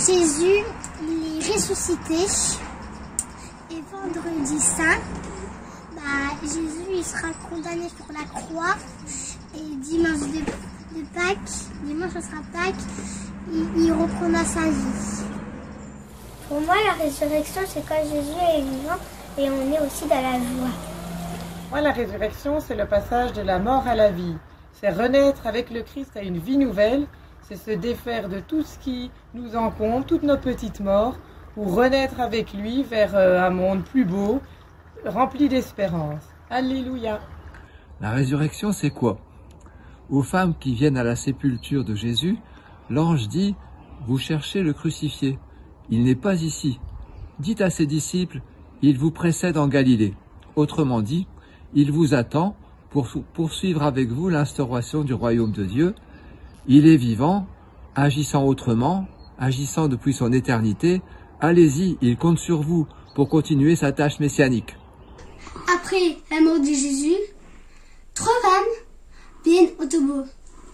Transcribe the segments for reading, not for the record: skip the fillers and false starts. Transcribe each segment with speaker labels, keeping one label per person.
Speaker 1: Jésus, il est ressuscité. Et vendredi saint, Jésus il sera condamné sur la croix. Et dimanche de Pâques, dimanche ce sera Pâques, il reprendra sa vie.
Speaker 2: Pour moi, la résurrection, c'est quand Jésus est vivant et on est aussi dans la joie.
Speaker 3: Moi, la résurrection, c'est le passage de la mort à la vie. C'est renaître avec le Christ à une vie nouvelle. C'est se défaire de tout ce qui nous encombre, toutes nos petites morts, pour renaître avec lui vers un monde plus beau, rempli d'espérance. Alléluia.
Speaker 4: La résurrection, c'est quoi? Aux femmes qui viennent à la sépulture de Jésus, l'ange dit « Vous cherchez le crucifié. Il n'est pas ici. Dites à ses disciples, il vous précède en Galilée. » Autrement dit, il vous attend pour poursuivre avec vous l'instauration du royaume de Dieu. Il est vivant, agissant autrement, agissant depuis son éternité. Allez-y, il compte sur vous pour continuer sa tâche messianique.
Speaker 1: Après la mort de Jésus, 3 femmes viennent au tombeau.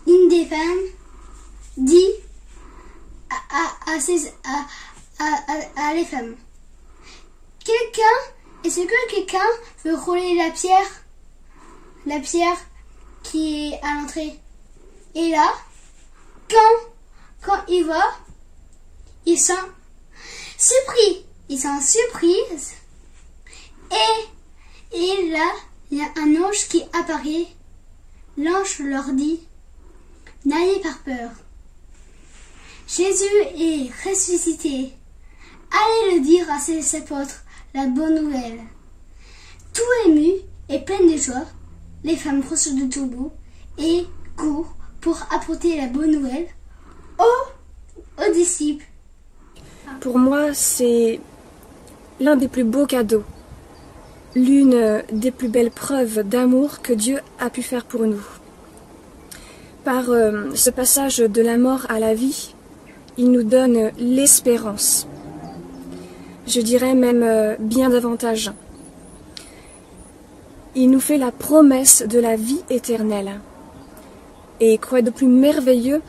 Speaker 1: Une des femmes dit à les femmes, est-ce que quelqu'un veut rouler la pierre qui est à l'entrée? Et là, quand il voit, ils sont surpris. Ils sont surprises. Et là, il y a un ange qui apparaît. L'ange leur dit, n'ayez pas peur. Jésus est ressuscité. Allez le dire à ses apôtres, la bonne nouvelle. Tout ému et plein de joie, les femmes sortent du tombeau et courent pour apporter la bonne nouvelle aux disciples.
Speaker 5: Pour moi, c'est l'un des plus beaux cadeaux, l'une des plus belles preuves d'amour que Dieu a pu faire pour nous. Par ce passage de la mort à la vie, il nous donne l'espérance. Je dirais même bien davantage. Il nous fait la promesse de la vie éternelle. Et quoi de plus merveilleux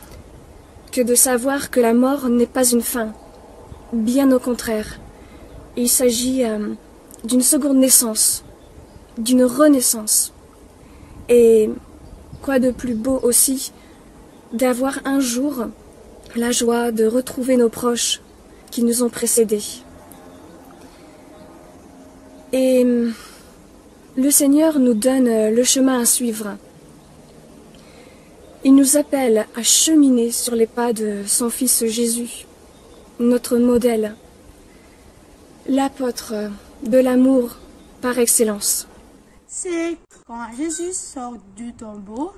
Speaker 5: que de savoir que la mort n'est pas une fin. Bien au contraire, il s'agit d'une seconde naissance, d'une renaissance. Et quoi de plus beau aussi d'avoir un jour la joie de retrouver nos proches qui nous ont précédés. Et le Seigneur nous donne le chemin à suivre. Il nous appelle à cheminer sur les pas de son Fils Jésus, notre modèle, l'apôtre de l'amour par excellence.
Speaker 6: C'est quand Jésus sort du tombeau,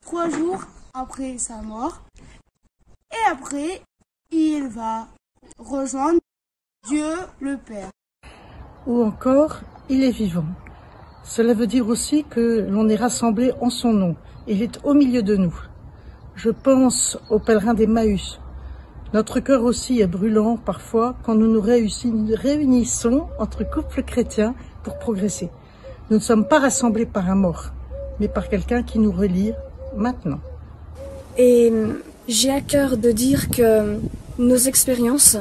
Speaker 6: 3 jours après sa mort, et après, il va rejoindre Dieu le Père.
Speaker 7: Ou encore, il est vivant. Cela veut dire aussi que l'on est rassemblés en son nom. Il est au milieu de nous. Je pense aux pèlerins d'Emmaüs. Notre cœur aussi est brûlant parfois quand nous nous réunissons entre couples chrétiens pour progresser. Nous ne sommes pas rassemblés par un mort, mais par quelqu'un qui nous relie maintenant.
Speaker 5: Et j'ai à cœur de dire que nos expériences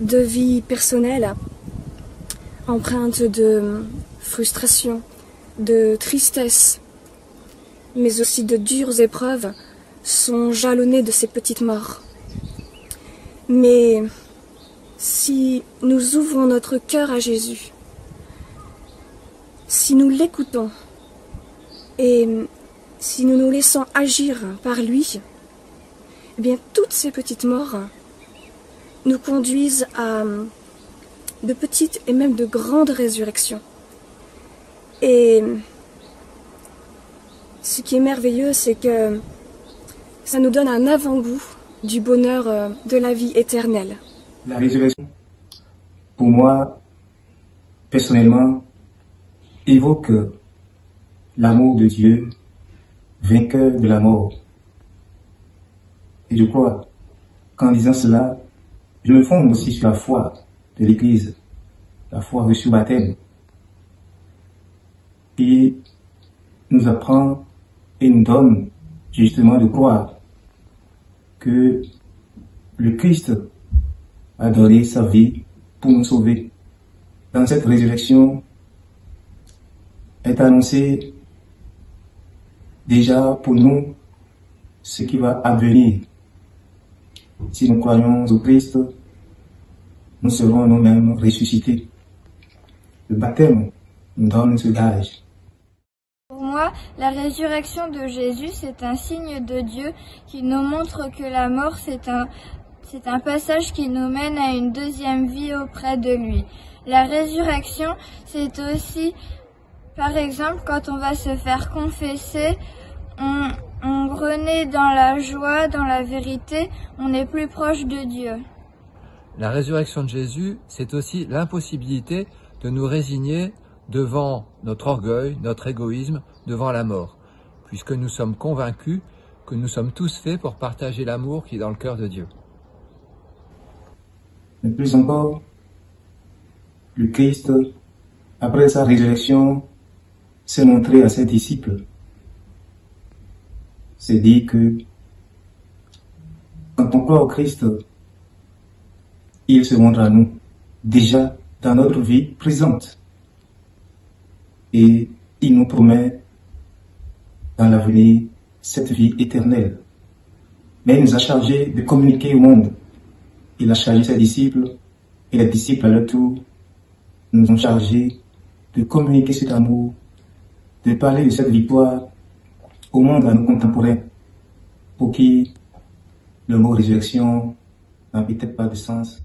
Speaker 5: de vie personnelle, empreintes de frustration, de tristesse, mais aussi de dures épreuves, sont jalonnées de ces petites morts. Mais si nous ouvrons notre cœur à Jésus, si nous l'écoutons et si nous nous laissons agir par lui, eh bien toutes ces petites morts nous conduisent à de petites et même de grandes résurrections. Et ce qui est merveilleux, c'est que ça nous donne un avant-goût du bonheur de la vie éternelle.
Speaker 8: La résurrection, pour moi, personnellement, évoque l'amour de Dieu, vainqueur de la mort. Et je crois qu'en disant cela, je me fonde aussi sur la foi de l'Église, la foi reçue au baptême, qui nous apprend et nous donne justement de croire que le Christ a donné sa vie pour nous sauver. Dans cette résurrection est annoncé déjà pour nous ce qui va advenir. Si nous croyons au Christ, nous serons nous-mêmes ressuscités. Le baptême nous donne ce gage.
Speaker 9: Pour moi, la résurrection de Jésus, c'est un signe de Dieu qui nous montre que la mort, c'est un passage qui nous mène à une deuxième vie auprès de lui. La résurrection, c'est aussi, par exemple, quand on va se faire confesser, on renaît dans la joie, dans la vérité, on est plus proche de Dieu.
Speaker 4: La résurrection de Jésus, c'est aussi l'impossibilité de nous résigner devant notre orgueil, notre égoïsme, devant la mort, puisque nous sommes convaincus que nous sommes tous faits pour partager l'amour qui est dans le cœur de Dieu.
Speaker 8: Mais plus encore, le Christ, après sa résurrection, s'est montré à ses disciples. C'est dit que quand on croit au Christ, il se montre à nous, déjà dans notre vie présente. Et il nous promet dans l'avenir cette vie éternelle. Mais il nous a chargé de communiquer au monde. Il a chargé ses disciples, et les disciples à leur tour nous ont chargés de communiquer cet amour, de parler de cette victoire au monde, à nos contemporains, pour qui le mot résurrection n'a peut-être pas de sens.